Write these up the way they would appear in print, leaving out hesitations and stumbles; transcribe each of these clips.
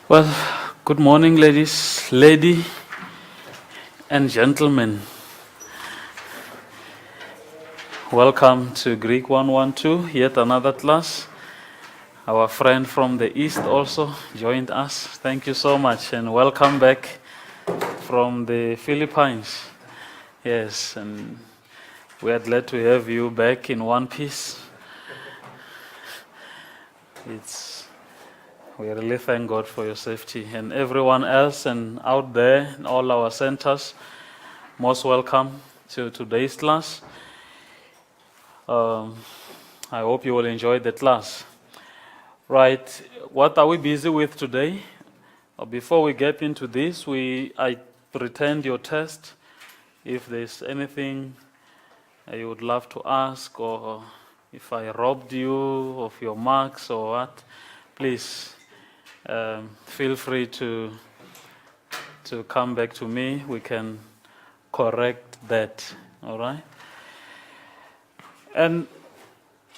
Well, good morning, lady and gentlemen. Welcome to Greek 112, yet another class. Our friend from the East also joined us. Thank you so much, and welcome back from the Philippines. Yes, and we are glad to have you back in one piece. We really thank God for your safety, and everyone else and out there in all our centers, most welcome to today's class. I hope you will enjoy the class. Right, what are we busy with today? Before we get into this, I returned your test. If there's anything you would love to ask, or if I robbed you of your marks or what, please feel free to come back to me. We can correct that, all right? And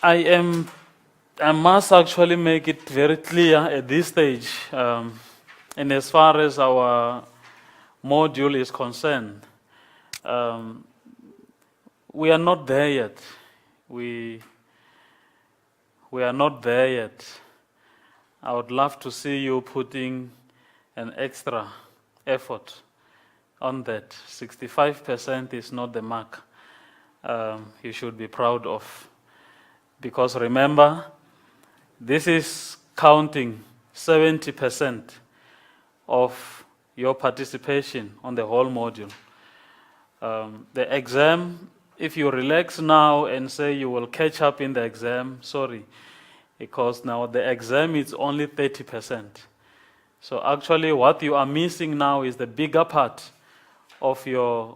I must actually make it very clear at this stage, and as far as our module is concerned, we are not there yet. We are not there yet. I would love to see you putting an extra effort on that. 65% is not the mark you should be proud of. Because remember, this is counting 70% of your participation on the whole module. The exam, if you relax now and say you will catch up in the exam, sorry, because now the exam is only 30%. So actually what you are missing now is the bigger part of your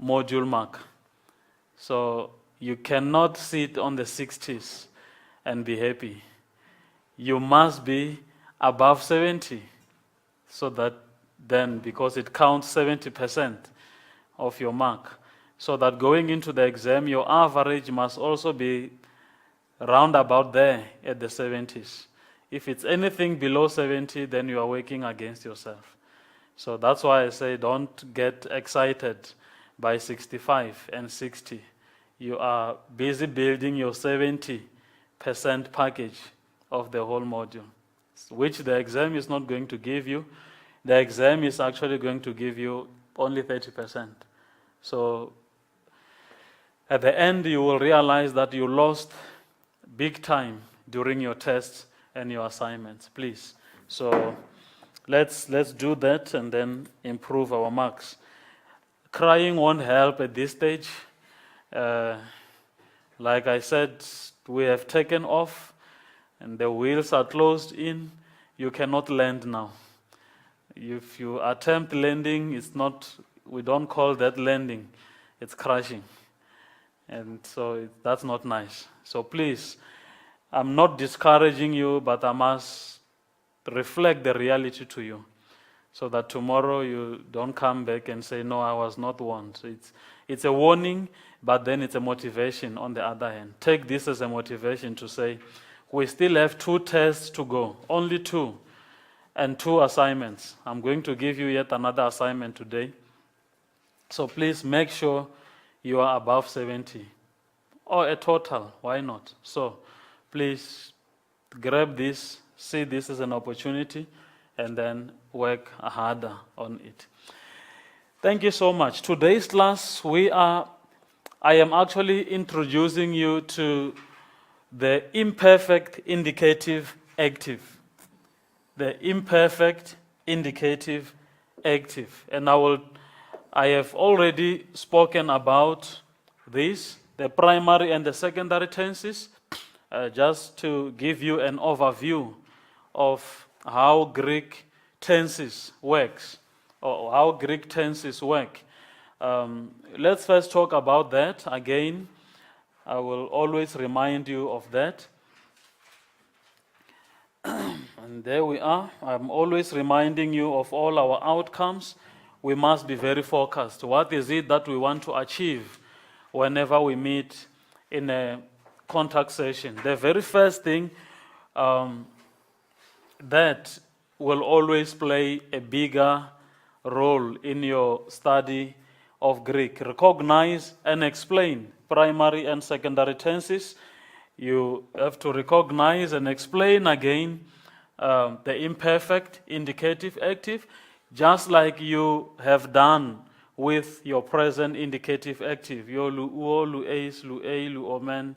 module mark. So you cannot sit on the 60s and be happy. You must be above 70, so that then, because it counts 70% of your mark, so that going into the exam, your average must also be round about there at the 70s. If it's anything below 70, then you are working against yourself. So that's why I say don't get excited by 65 and 60. You are busy building your 70% package of the whole module, which the exam is not going to give you. The exam is actually going to give you only 30%. So at the end, you will realize that you lost big time during your tests and your assignments, please. So let's do that and then improve our marks. Crying won't help at this stage. Like I said, we have taken off and the wheels are closed in. You cannot land now. If you attempt landing, we don't call that landing, it's crashing. And so that's not nice. So please, I'm not discouraging you, but I must reflect the reality to you, so that tomorrow you don't come back and say, no, I was not warned. So it's a warning, but then it's a motivation on the other hand. Take this as a motivation to say, we still have 2 tests to go, only 2, and 2 assignments. I'm going to give you yet another assignment today. So please make sure you are above 70, or a total, why not? So please grab this, see this as an opportunity, and then work harder on it. Thank you so much. Today's class, I am actually introducing you to the imperfect indicative active. The imperfect indicative active. And I have already spoken about this, the primary and the secondary tenses, just to give you an overview of how Greek tenses works, or how Greek tenses work. Let's first talk about that. Again, I will always remind you of that. And there we are. I'm always reminding you of all our outcomes. We must be very focused. What is it that we want to achieve whenever we meet in a contact session? The very first thing that will always play a bigger role in your study of Greek. Recognize and explain primary and secondary tenses. You have to recognize and explain again the imperfect, indicative, active, just like you have done with your present indicative active. Yo lu uo, lu eis, lu ei, lu omen.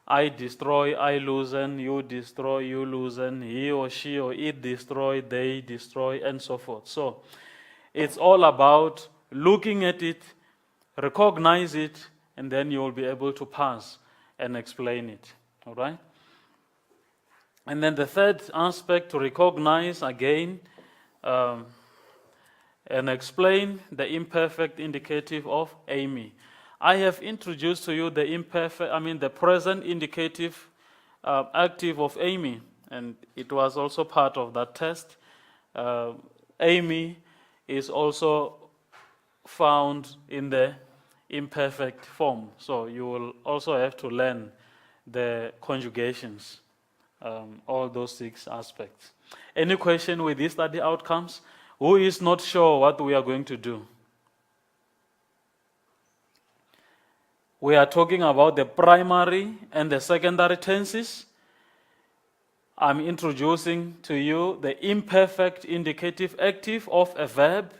I destroy, I loosen, you destroy, you loosen, he or she or it destroy, they destroy, and so forth. So it's all about looking at it, recognize it, and then you will be able to pass and explain it. All right? And then the third aspect, to recognize again and explain the imperfect indicative of Amy. I have introduced to you the present indicative active of Amy, and it was also part of that test. Amy is also found in the imperfect form, so you will also have to learn the conjugations, all those 6 aspects. Any question with these study outcomes? Who is not sure what we are going to do? We are talking about the primary and the secondary tenses. I'm introducing to you the imperfect indicative active of a verb,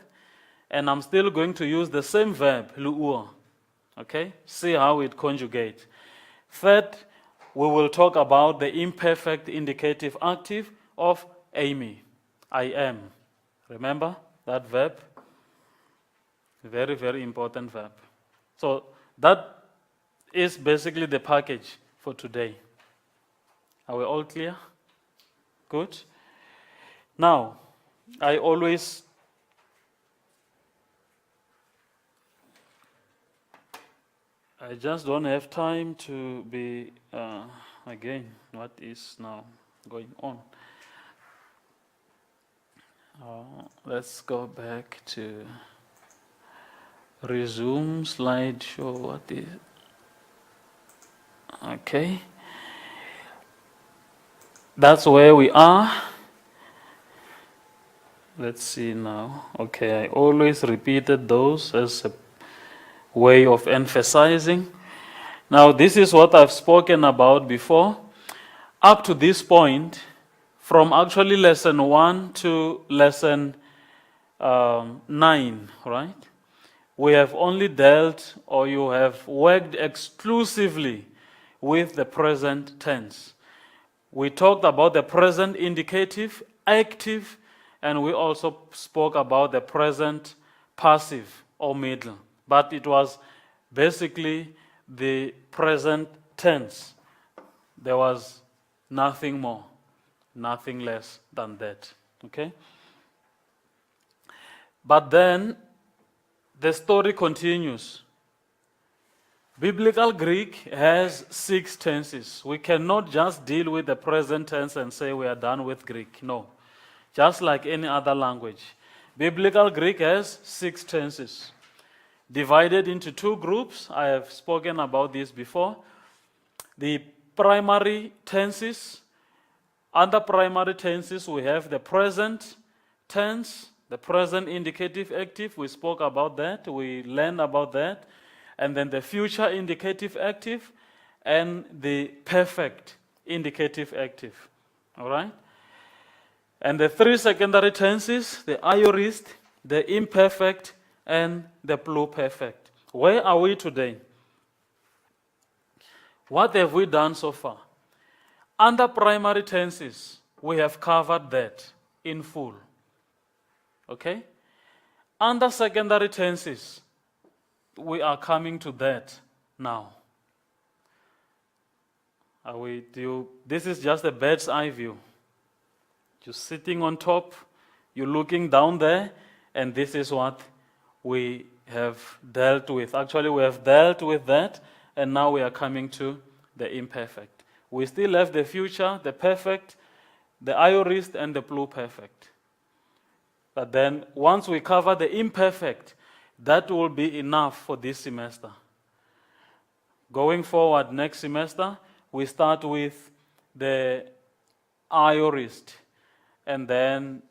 and I'm still going to use the same verb, lu'ua. Okay? See how it conjugates. Third, we will talk about the imperfect indicative active of Amy. I am. Remember that verb? Very, very important verb. So that is basically the package for today. Are we all clear? Good. Now, I just don't have time to be, again, what is now going on? Let's go back to resume slideshow. What is it? Okay. That's where we are. Let's see now. Okay, I always repeated those as a way of emphasizing. Now, this is what I've spoken about before. Up to this point, from actually lesson 1 to lesson 9, right? We have only dealt, or you have worked exclusively with the present tense. We talked about the present indicative, active, and we also spoke about the present passive or middle. But it was basically the present tense. There was nothing more, nothing less than that. Okay? But then the story continues. Biblical Greek has 6 tenses. We cannot just deal with the present tense and say we are done with Greek. No. Just like any other language. Biblical Greek has 6 tenses, divided into 2 groups. I have spoken about this before. The primary tenses. Under primary tenses, we have the present tense, the present indicative active. We spoke about that. We learned about that. And then the future indicative active and the perfect indicative active. All right? And the 3 secondary tenses, the aorist, the imperfect, and the pluperfect. Where are we today? What have we done so far? Under primary tenses, we have covered that in full. Okay? Under secondary tenses, we are coming to that now. This is just a bird's eye view. You're sitting on top, you're looking down there, and this is what we have dealt with. Actually, we have dealt with that, and now we are coming to the imperfect. We still have the future, the perfect, the aorist, and the pluperfect. But then, once we cover the imperfect, that will be enough for this semester. Going forward next semester, we start with the aorist, and then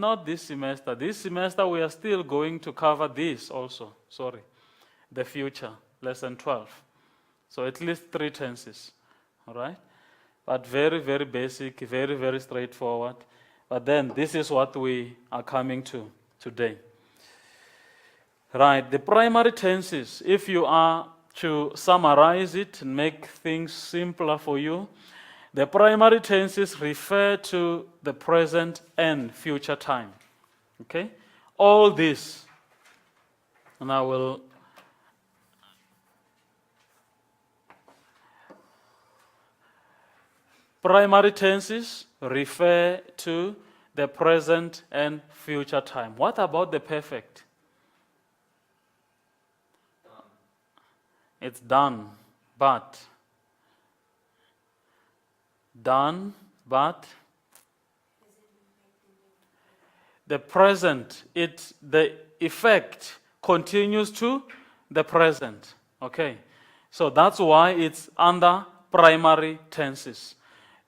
Not this semester. This semester we are still going to cover this also. Sorry. The future, lesson 12. So at least 3 tenses. All right? But very, very basic, very, very straightforward. But then this is what we are coming to today. Right, the primary tenses, if you are to summarize it and make things simpler for you, the primary tenses refer to the present and future time. Okay? All this, and I will primary tenses refer to the present and future time. What about the perfect? It's done, but. Done, but. The present, the effect continues to the present. Okay, so that's why it's under primary tenses.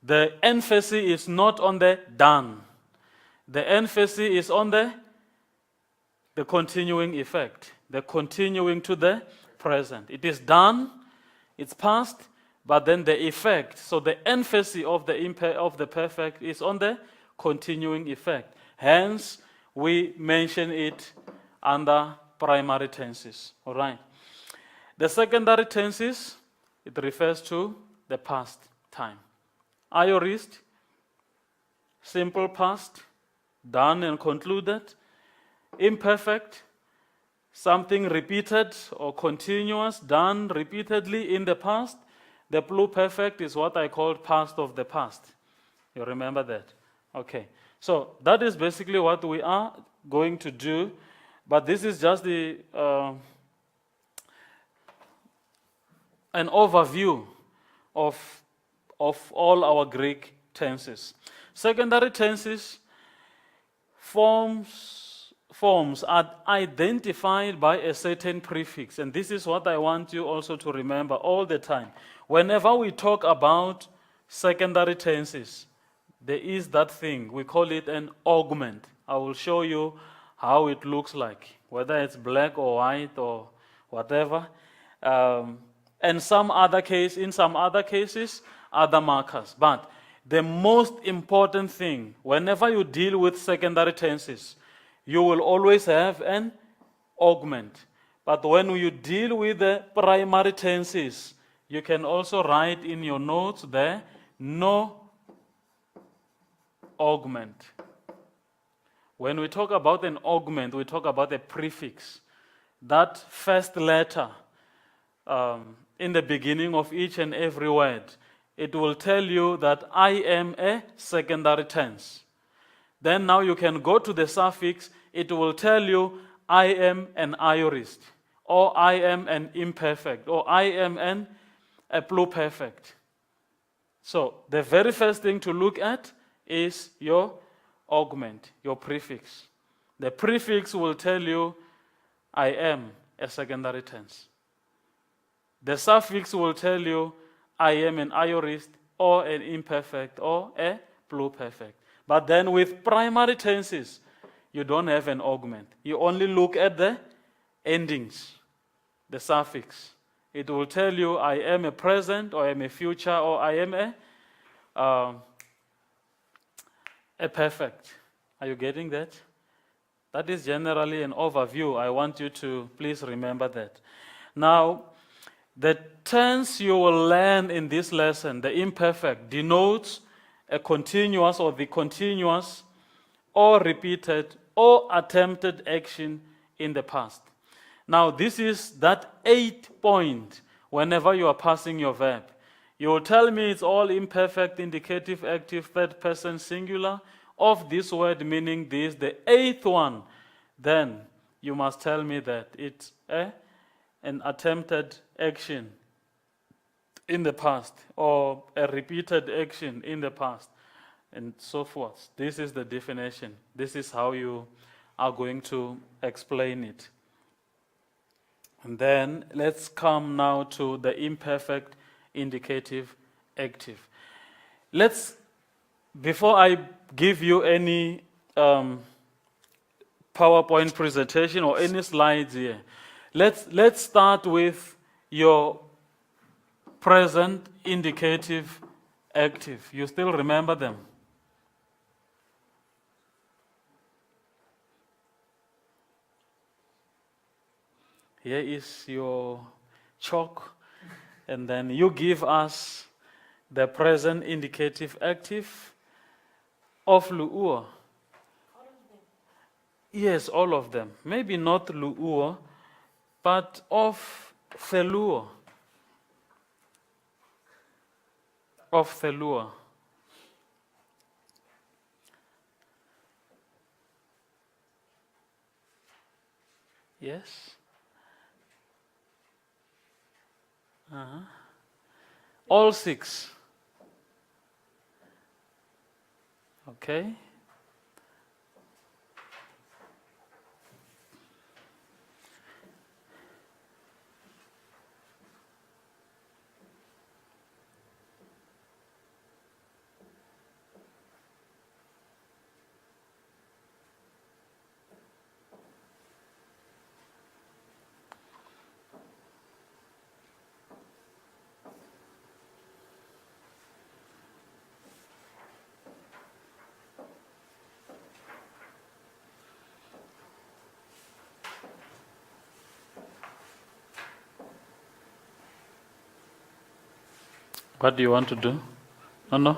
The emphasis is not on the done. The emphasis is on the continuing effect, the continuing to the present. It is done, it's past, but then the effect. So the emphasis of the perfect is on the continuing effect. Hence, we mention it under primary tenses. All right. The secondary tenses, it refers to the past time. Aorist, simple past, done and concluded. Imperfect, something repeated or continuous, done repeatedly in the past. The pluperfect is what I call past of the past. You remember that? Okay. So that is basically what we are going to do. But this is just an overview of all our Greek tenses. Secondary tenses, forms are identified by a certain prefix. And this is what I want you also to remember all the time. Whenever we talk about secondary tenses, there is that thing, we call it an augment. I will show you how it looks like, whether it's black or white or whatever. And in some other cases, other markers. But the most important thing, whenever you deal with secondary tenses, you will always have an augment. But when you deal with the primary tenses, you can also write in your notes there, no augment. When we talk about an augment, we talk about a prefix. That first letter in the beginning of each and every word, it will tell you that I am a secondary tense. Then now you can go to the suffix, it will tell you I am an aorist, or I am an imperfect, or I am a pluperfect. So the very first thing to look at is your augment, your prefix. The prefix will tell you I am a secondary tense. The suffix will tell you I am an aorist or an imperfect or a pluperfect. But then with primary tenses, you don't have an augment. You only look at the endings, the suffix. It will tell you I am a present or I am a future or I am a perfect. Are you getting that? That is generally an overview. I want you to please remember that. Now, the tense you will learn in this lesson, the imperfect, denotes a continuous or the continuous or repeated or attempted action in the past. Now, this is that 8th point whenever you are passing your verb. You will tell me it's all imperfect, indicative, active, third person, singular of this word meaning this, the 8th one. Then you must tell me that it's an attempted action in the past or a repeated action in the past and so forth. This is the definition. This is how you are going to explain it. And then let's come now to the imperfect, indicative, active. Before I give you any PowerPoint presentation or any slides here. Let's start with your present indicative active. You still remember them? Here is your chalk, and then you give us the present indicative active of Lu'ua. Yes, all of them. Maybe not Lu'ua, but of Thelua. Of Thelua. Yes? All 6. Okay? What do you want to do? No.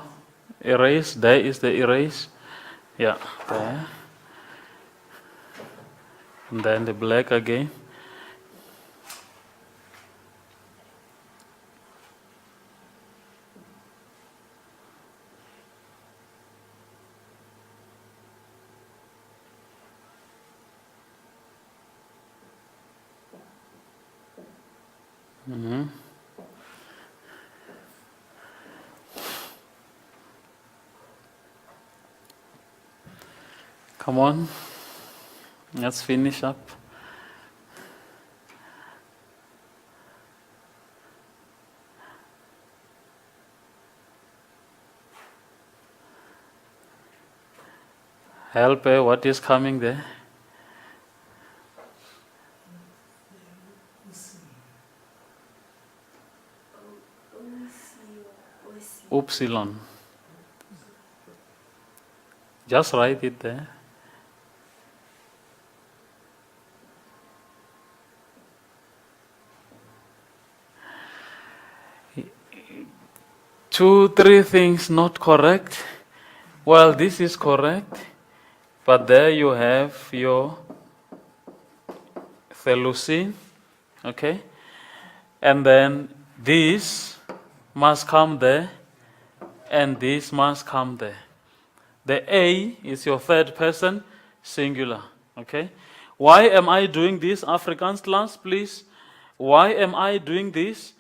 Erase. There is the erase. Yeah, there. And then the black again. Come on, let's finish up. Help, what is coming there? Upsilon. Just write it there. Two, 3 things not correct. Well, this is correct, but there you have your Thelucine, okay? And then this must come there, and this must come there. The A is your third person singular, okay? Why am I doing this, Afrikaans class, please? Why am I doing this?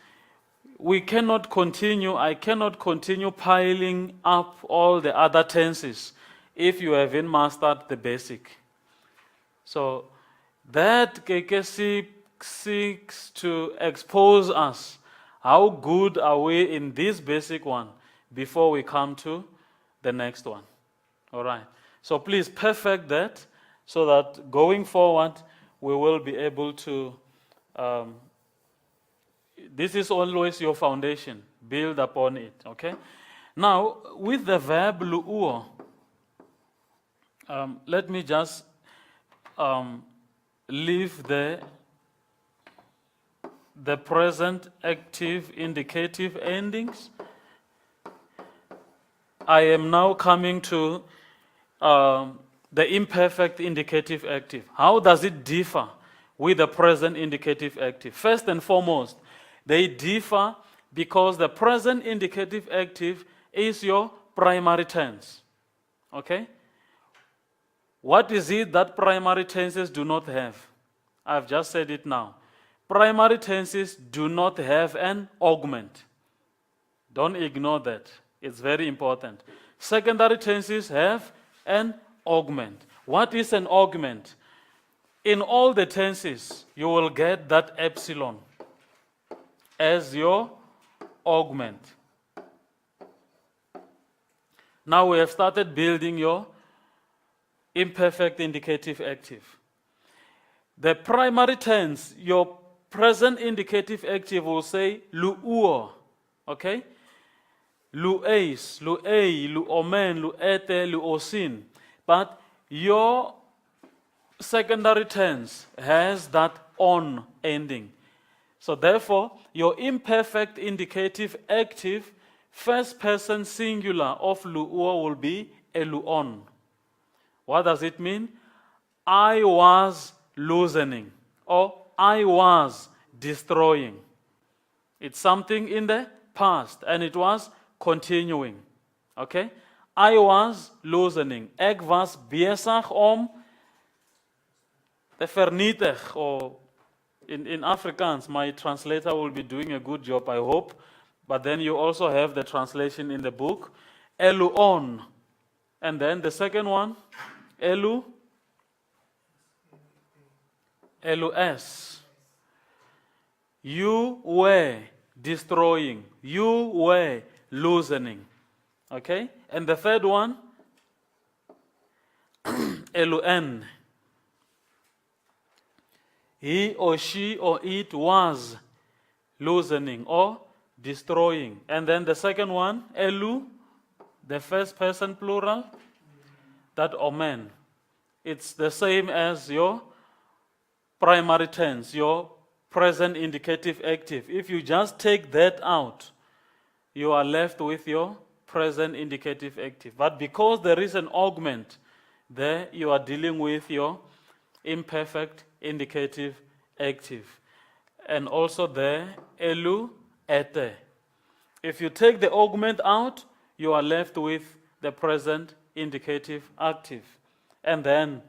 We cannot continue, I cannot continue piling up all the other tenses if you haven't mastered the basic. So that seeks to expose us. How good are we in this basic one before we come to the next one? All right. So please perfect that so that going forward we will be able to this is always your foundation. Build upon it, okay? Now, with the verb lu'uo, let me just leave the present active indicative endings. I am now coming to the imperfect indicative active. How does it differ with the present indicative active? First and foremost, they differ because the present indicative active is your primary tense. Okay? What is it that primary tenses do not have? I've just said it now. Primary tenses do not have an augment. Don't ignore that. It's very important. Secondary tenses have an augment. What is an augment? In all the tenses, you will get that epsilon as your augment. Now we have started building your imperfect indicative active. The primary tense, your present indicative active will say lu'uo, okay? Lu'eis, lu'ei, lu'omen, lu'ete, lu'osin. But your secondary tense has that on ending. So therefore, your imperfect indicative active first person singular of lu'uo will be eluon. What does it mean? I was loosening, or I was destroying. It's something in the past and it was continuing. Okay? I was loosening. Ek was besig om te vernietig, or in Afrikaans, my translator will be doing a good job, I hope. But then you also have the translation in the book. Eluon. And then the second one, elus. You were destroying. You were loosening. Okay? And the third one, eluen. He or she or it was loosening or destroying. And then the second one, elu, the first person plural, that omen. It's the same as your primary tense, your present indicative active. If you just take that out, you are left with your present indicative active. But because there is an augment there, you are dealing with your imperfect indicative active. And also there, elu, ete. If you take the augment out, you are left with the present indicative active. And then,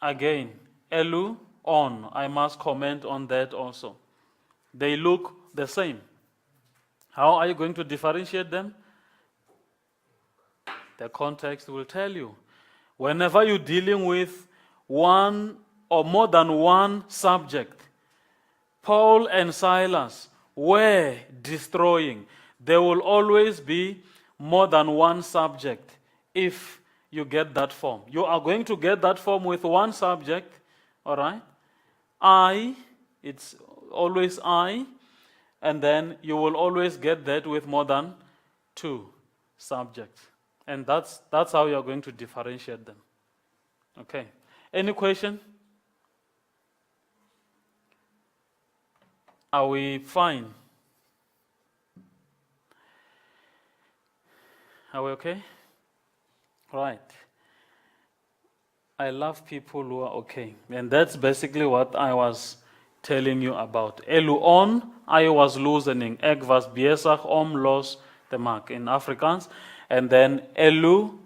again, elu, on. I must comment on that also. They look the same. How are you going to differentiate them? The context will tell you. Whenever you're dealing with one or more than one subject, Paul and Silas were destroying. There will always be more than one subject if you get that form. You are going to get that form with one subject, all right? I, it's always I, and then you will always get that with more than two subjects. And that's how you're going to differentiate them. Okay. Any question? Are we fine? Are we okay? Right. I love people who are okay. And that's basically what I was telling you about. Eluon, I was loosening. Ek was besig om los te maak in Afrikaans. And then elu,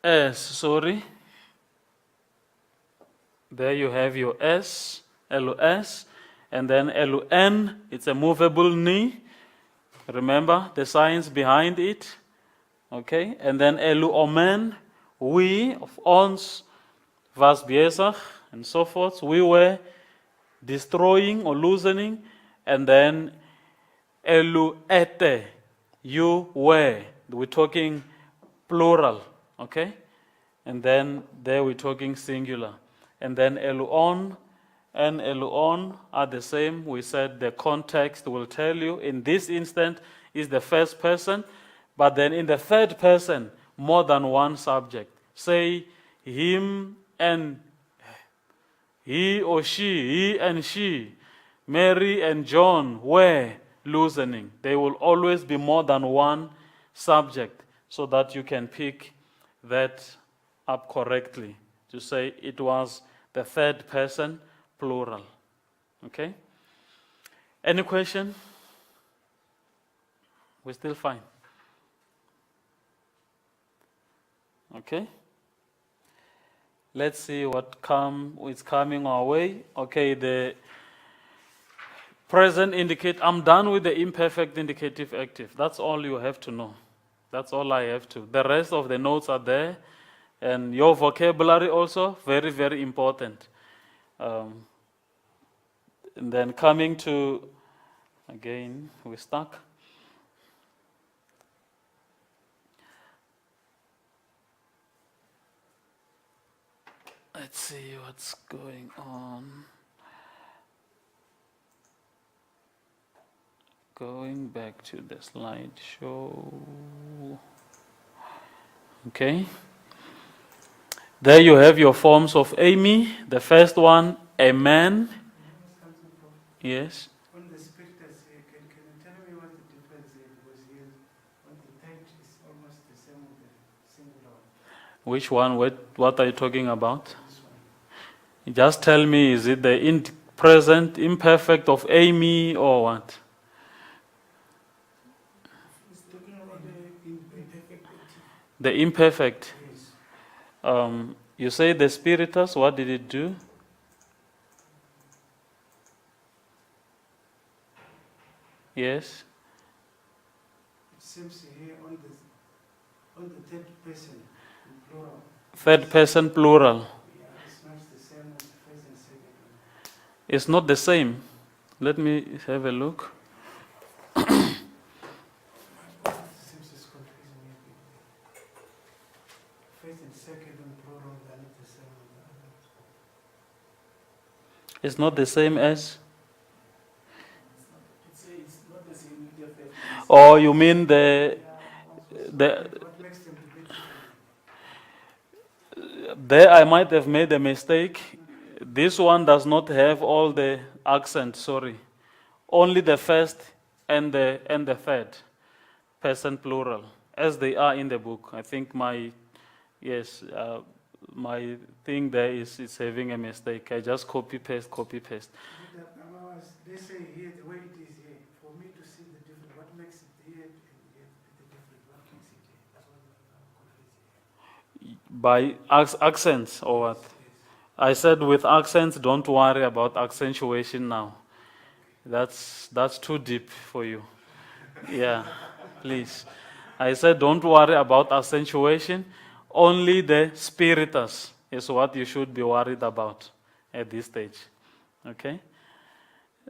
S, sorry. There you have your S, LS. And then LN, it's a movable knee. Remember the science behind it. Okay. And then elu omen, we, of ons, was bezig, and so forth. We were destroying or loosening. And then elu ete, you were. We're talking plural. Okay. And then there we're talking singular. And then eluon and eluon are the same. We said the context will tell you. In this instant is the first person, but then in the third person, more than one subject. Say him and he or she, he and she, Mary and John were loosening. There will always be more than one subject so that you can pick that up correctly to say it was the third person plural. Okay? Any question? We're still fine. Okay? Let's see what is coming our way. Okay, the present indicate. I'm done with the imperfect indicative active. That's all you have to know. That's all I have to. The rest of the notes are there. And your vocabulary also, very, very important. And then coming to, again, we're stuck. Let's see what's going on. Going back to the slideshow. Okay. There you have your forms of Amy. The first one, Amen. Yes. On the scriptures, can you tell me what the difference is? Because here, on the third is almost the same with the singular one. Which one? What are you talking about? This one. Just tell me, is it the present imperfect of Amy or what? It's talking about the imperfect. The imperfect. Yes. You say the spiritus, what did it do? Yes. It seems here on the third person, in plural. Third person plural. Yeah, it's not the same as the first and second one. It's not the same. Let me have a look. It seems it's confusing me. First and second and plural, they're not the same as the other. It's not the same as? It's not the same with the first. Oh, you mean the What makes them to be different? there I might have made a mistake. This one does not have all the accents, sorry. Only the first and the third person plural, as they are in the book. I think my thing there is having a mistake. I just copy paste. They say here the way it is here. For me to see the difference, what makes it here and here the difference? What makes it here? That's what I'm confused here. By accents or what? Yes. I said with accents, don't worry about accentuation now. That's too deep for you. Yeah, please. I said don't worry about accentuation. Only the spiritus is what you should be worried about at this stage. Okay?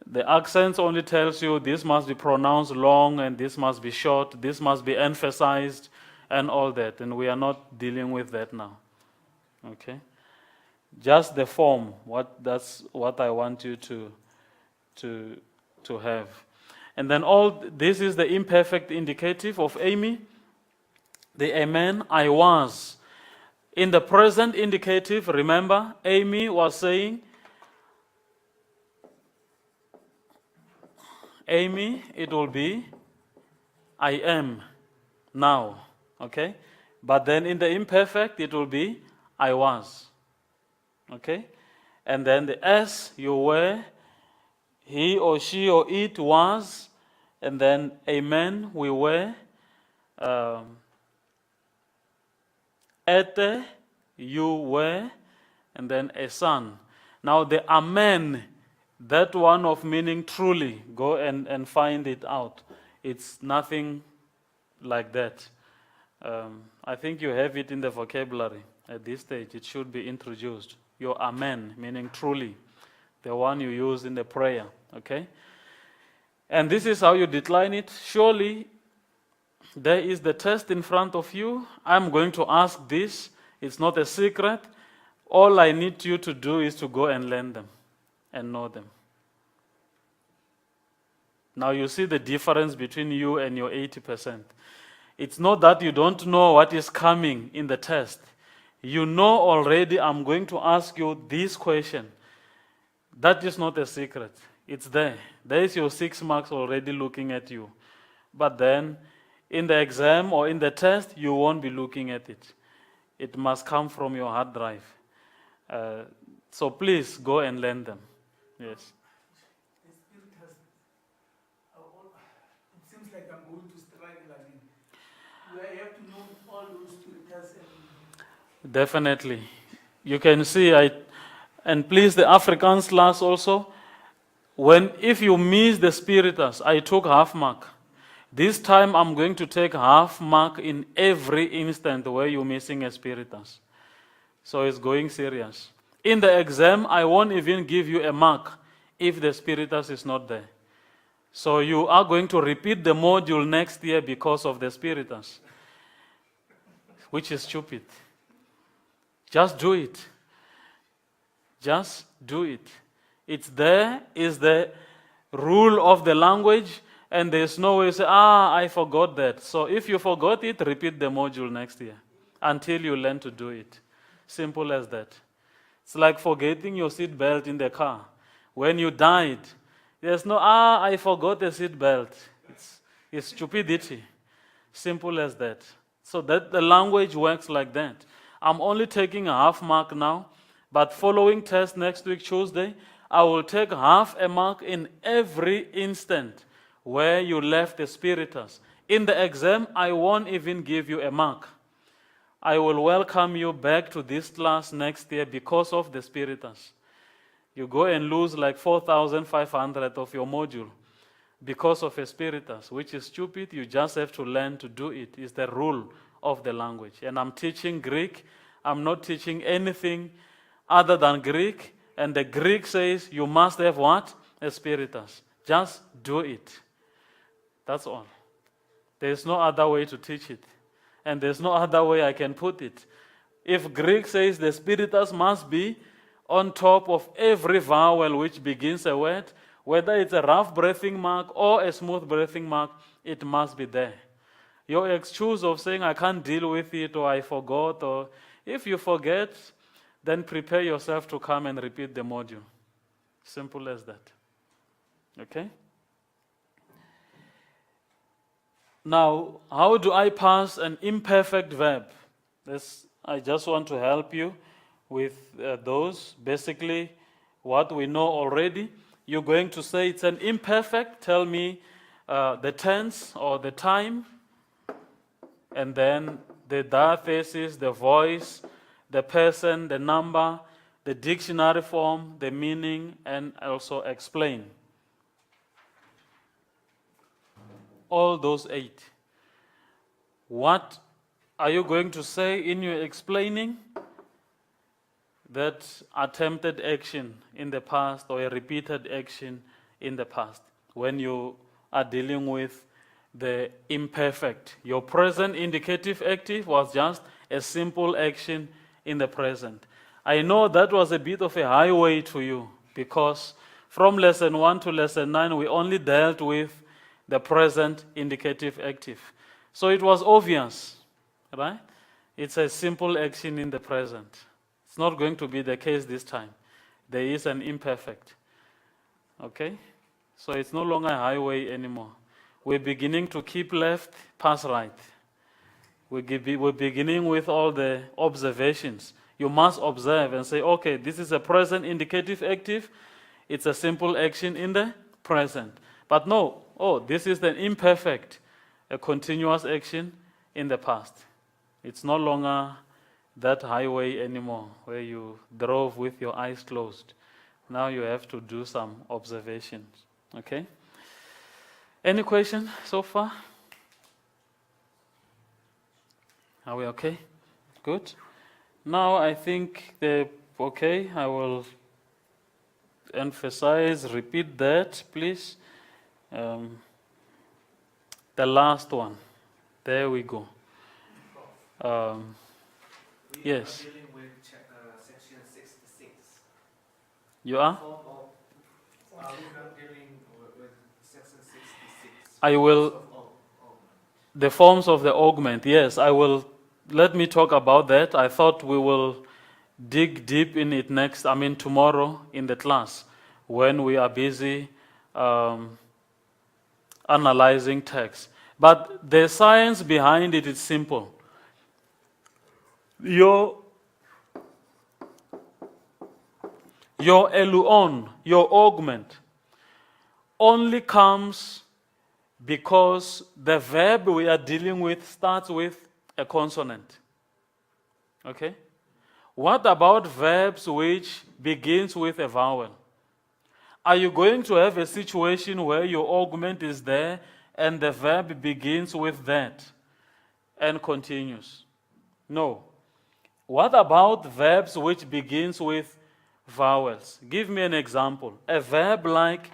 The accents only tells you this must be pronounced long and this must be short, this must be emphasized and all that. And we are not dealing with that now. Okay? Just the form, that's what I want you to have. And then this is the imperfect indicative of Amy. The Amen, I was. In the present indicative, remember, Amy was saying, Amy, it will be, I am now. Okay? But then in the imperfect, it will be, I was. Okay? And then the S, you were, he or she or it was, and then amen, we were, ete, you were, and then a son. Now the amen, that one of meaning truly, go and find it out. It's nothing like that. I think you have it in the vocabulary at this stage. It should be introduced. Your amen, meaning truly, the one you use in the prayer, okay? And this is how you decline it. Surely, there is the test in front of you. I'm going to ask this. It's not a secret. All I need you to do is to go and learn them and know them. Now you see the difference between you and your 80%. It's not that you don't know what is coming in the test. You know already I'm going to ask you this question. That is not a secret. It's there. There is your 6 marks already looking at you. But then, in the exam or in the test, you won't be looking at it. It must come from your hard drive. So please go and learn them. Yes. The spirit has. It seems like I'm going to struggle again. Do I have to know all those spirits and Definitely. You can see, and please the Afrikaans class also, if you miss the spiritus, I took half mark. This time I'm going to take half mark in every instant where you're missing a spiritus. So it's going serious. In the exam, I won't even give you a mark if the spiritus is not there. So you are going to repeat the module next year because of the spiritus, which is stupid. Just do it. Just do it. It's there, is the rule of the language, and there's no way to say, I forgot that. So if you forgot it, repeat the module next year until you learn to do it. Simple as that. It's like forgetting your seat belt in the car. When you died, there's no, I forgot the seat belt. It's stupidity. Simple as that. So that the language works like that. I'm only taking a half mark now, but following test next week, Tuesday, I will take half a mark in every instant where you left the spiritus. In the exam, I won't even give you a mark. I will welcome you back to this class next year because of the spiritus. You go and lose like 4,500 of your module because of a spiritus, which is stupid. You just have to learn to do it. It's the rule of the language. And I'm teaching Greek. I'm not teaching anything other than Greek. And the Greek says you must have what? A spiritus. Just do it. That's all. There's no other way to teach it. And there's no other way I can put it. If Greek says the spiritus must be on top of every vowel which begins a word, whether it's a rough breathing mark or a smooth breathing mark, it must be there. Your excuse of saying I can't deal with it or I forgot, or if you forget, then prepare yourself to come and repeat the module. Simple as that. Okay? Now, how do I pass an imperfect verb? I just want to help you with those. Basically, what we know already. You're going to say it's an imperfect. Tell me the tense or the time. And then the diathesis, the voice, the person, the number, the dictionary form, the meaning, and also explain. All those 8. What are you going to say in your explaining? That attempted action in the past or a repeated action in the past. When you are dealing with the imperfect. Your present indicative active was just a simple action in the present. I know that was a bit of a highway to you because from lesson 1 to lesson 9 we only dealt with the present indicative active. So it was obvious, right? It's a simple action in the present. It's not going to be the case this time. There is an imperfect. Okay? So it's no longer a highway anymore. We're beginning to keep left, pass right. We're beginning with all the observations. You must observe and say, okay, this is a present indicative active. It's a simple action in the present. But no, this is the imperfect, a continuous action in the past. It's no longer that highway anymore where you drove with your eyes closed. Now you have to do some observations. Okay? Any question so far? Are we okay? Good. Now I think I will emphasize, repeat that, please. The last one. There we go. Yes. We are dealing with section 66. You are? We are dealing with section 66. I will. The forms of the augment. Yes, I will. Let me talk about that. I thought we will dig deep in it tomorrow in the class when we are busy analyzing text. But the science behind it is simple. Your eluon, your augment, only comes because the verb we are dealing with starts with a consonant. Okay? What about verbs which begins with a vowel? Are you going to have a situation where your augment is there and the verb begins with that and continues? No. What about verbs which begins with vowels? Give me an example. A verb like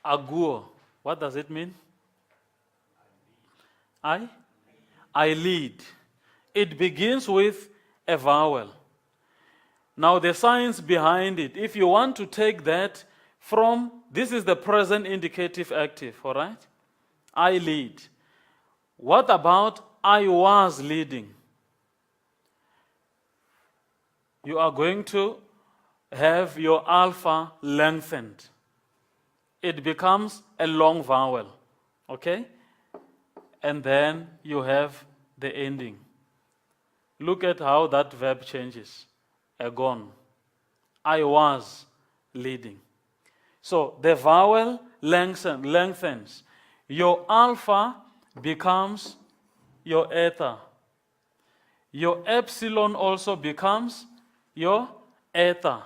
aguo. What does it mean? I lead. It begins with a vowel. Now the science behind it, if you want to take that from, this is the present indicative active, all right? I lead. What about I was leading? You are going to have your alpha lengthened. It becomes a long vowel, okay? And then you have the ending. Look at how that verb changes. Gone. I was leading. So the vowel lengthens. Your alpha becomes your eta. Your epsilon also becomes your eta.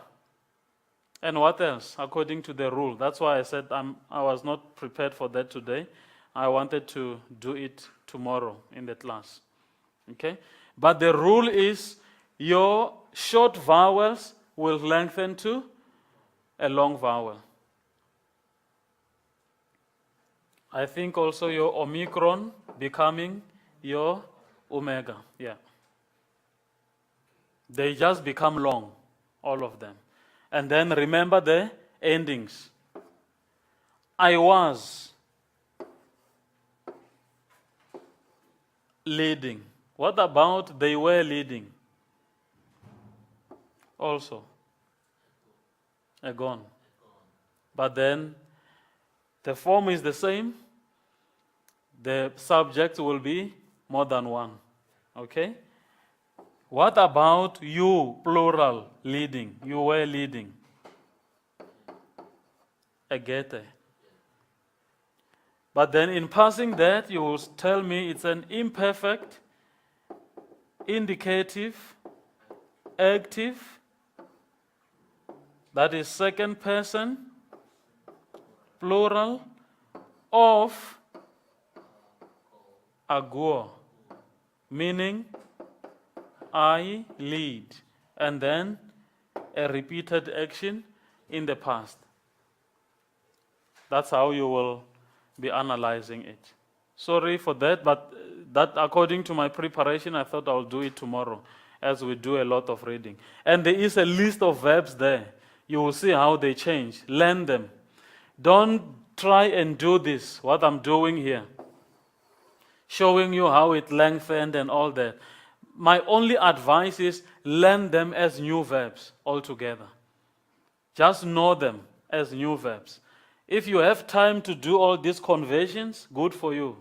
And what else? According to the rule. That's why I said I was not prepared for that today. I wanted to do it tomorrow in the class. Okay? But the rule is your short vowels will lengthen to a long vowel. I think also your omicron becoming your omega. Yeah. They just become long, all of them. And then remember the endings. I was leading. What about they were leading? Also. Gone. But then the form is the same. The subject will be more than one. Okay? What about you, plural, leading? You were leading. Egete. But then in passing that, you will tell me it's an imperfect, indicative, active, that is second person, plural, of aguo, meaning I lead, and then a repeated action in the past. That's how you will be analyzing it. Sorry for that, but that according to my preparation, I thought I'll do it tomorrow as we do a lot of reading. And there is a list of verbs there. You will see how they change. Learn them. Don't try and do this, what I'm doing here, showing you how it lengthened and all that. My only advice is learn them as new verbs altogether. Just know them as new verbs. If you have time to do all these conversions, good for you.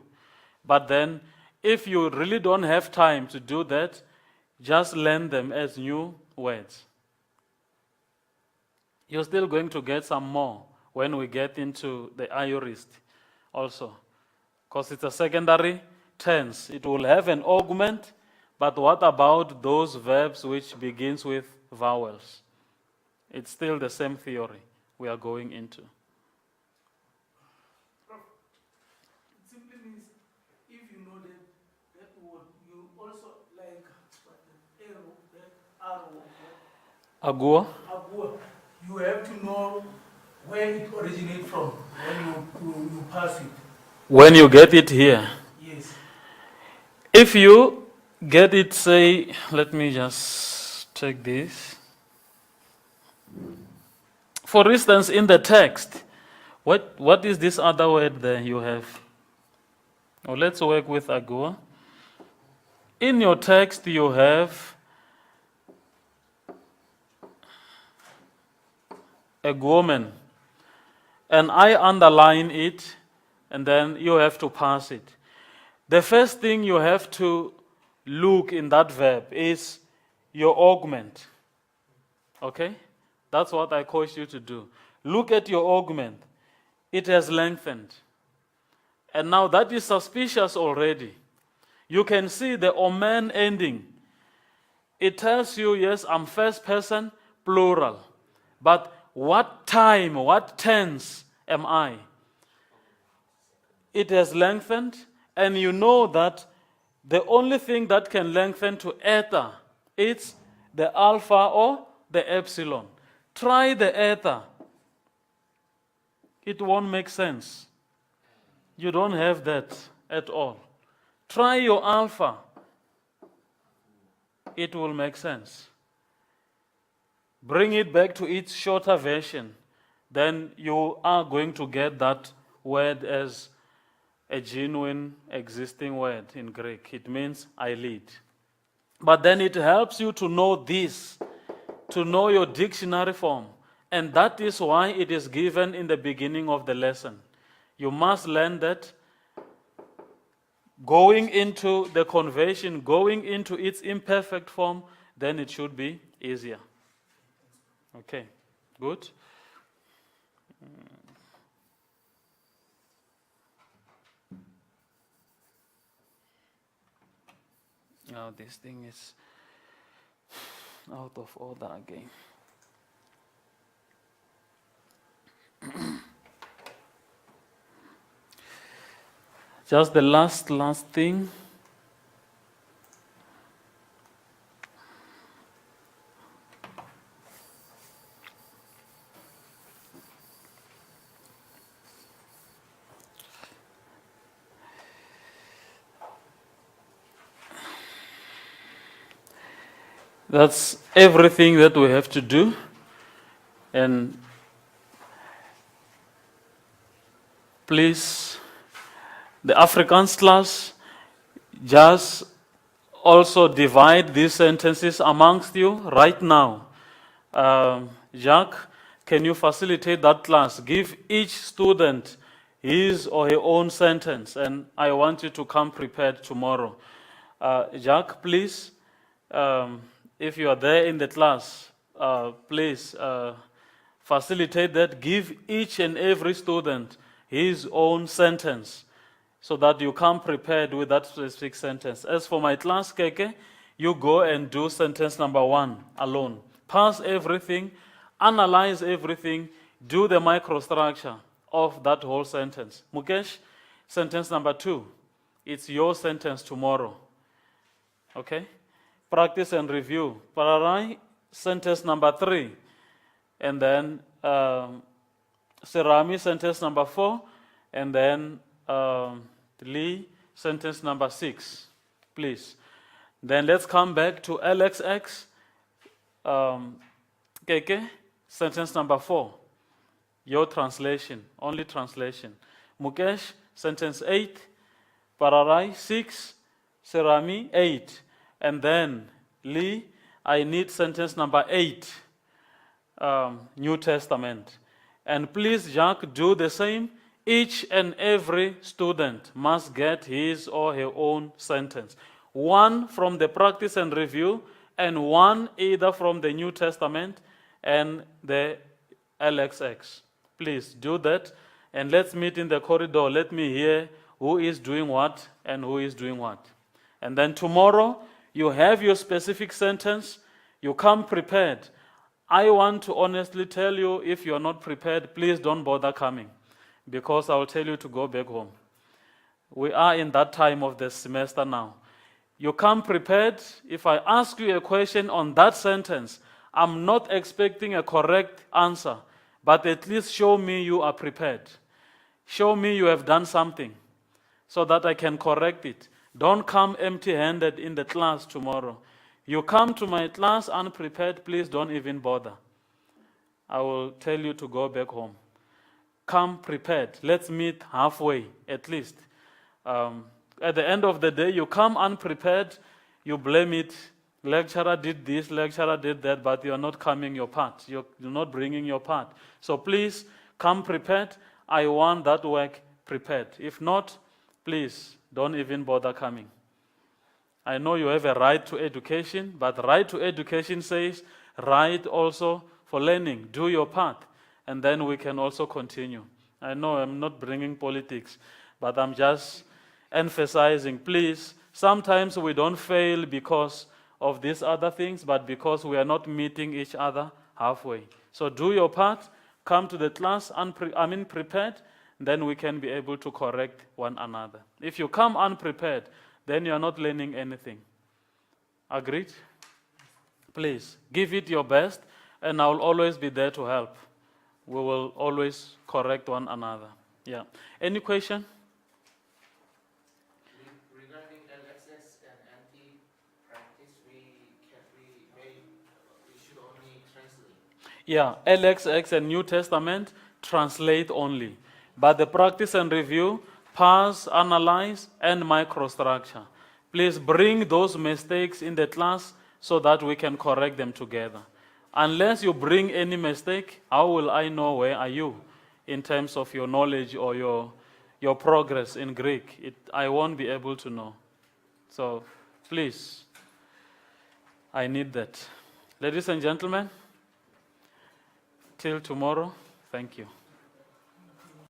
But then, if you really don't have time to do that, just learn them as new words. You're still going to get some more when we get into the aorist also. Because it's a secondary tense. It will have an augment, but what about those verbs which begins with vowels? It's still the same theory we are going into. It simply means if you know that word, you also like the arrow, Agua? you have to know where it originates from when you pass it. When you get it here. Yes. If you get it, say, let me just take this. For instance, in the text, what is this other word there you have? Oh, let's work with agua. In your text, you have a woman, and I underline it, and then you have to pass it. The first thing you have to look in that verb is your augment. Okay? That's what I coach you to do. Look at your augment. It has lengthened. And now that is suspicious already. You can see the omen ending. It tells you, yes, I'm first person, plural. But what time, what tense am I? It has lengthened, and you know that the only thing that can lengthen to eta is the alpha or the epsilon. Try the eta. It won't make sense. You don't have that at all. Try your alpha. it will make sense. Bring it back to its shorter version, then you are going to get that word as a genuine existing word in Greek. It means I lead. But then it helps you to know this, to know your dictionary form. And that is why it is given in the beginning of the lesson. You must learn that going into the conversion, going into its imperfect form, then it should be easier. Okay, good. Now this thing is out of order again. Just the last thing. That's everything that we have to do. And please, the Afrikaans class, just also divide these sentences amongst you right now. Jacques, can you facilitate that class? Give each student his or her own sentence, and I want you to come prepared tomorrow. Jacques, please, if you are there in the class, please facilitate that. Give each and every student his own sentence so that you come prepared with that specific sentence. As for my class, Keke, you go and do sentence number 1 alone. Pass everything, analyze everything, do the microstructure of that whole sentence. Mukesh, sentence number 2. It's your sentence tomorrow. Okay? Practice and review. Pararai, sentence number 3. And then Serami, sentence number 4. And then Lee, sentence number 6. Please. Then let's come back to LXX. Keke, sentence number 4. Your translation, only translation. Mukesh, sentence 8. Pararai, 6. Serami, 8. And then Lee, I need sentence number 8. New Testament. And please, Jacques, do the same. Each and every student must get his or her own sentence. 1 from the practice and review, and 1 either from the New Testament and the LXX. Please do that, and let's meet in the corridor. Let me hear who is doing what and who is doing what. And then tomorrow, you have your specific sentence. You come prepared. I want to honestly tell you, if you're not prepared, please don't bother coming, because I'll tell you to go back home. We are in that time of the semester now. You come prepared. If I ask you a question on that sentence, I'm not expecting a correct answer, but at least show me you are prepared. Show me you have done something so that I can correct it. Don't come empty-handed in the class tomorrow. You come to my class unprepared, please don't even bother. I will tell you to go back home. Come prepared. Let's meet halfway, at least. At the end of the day, you come unprepared, you blame it. Lecturer did this, lecturer did that, but you're not coming your part. You're not bringing your part. So please, come prepared. I want that work prepared. If not, please, don't even bother coming. I know you have a right to education, but right to education says right also for learning. Do your part, and then we can also continue. I know I'm not bringing politics, but I'm just emphasizing, please, sometimes we don't fail because of these other things, but because we are not meeting each other halfway. So do your part, come to the class prepared, then we can be able to correct one another. If you come unprepared, then you are not learning anything. Agreed? Please, give it your best, and I will always be there to help. We will always correct one another. Yeah. Any question? Regarding LXS and anti-practice, we translate. Yeah, LXX and New Testament translate only. But the practice and review, parse, analyze, and microstructure. Please bring those mistakes in the class so that we can correct them together. Unless you bring any mistake, how will I know where are you in terms of your knowledge or your progress in Greek? I won't be able to know. So please, I need that. Ladies and gentlemen, till tomorrow, thank you.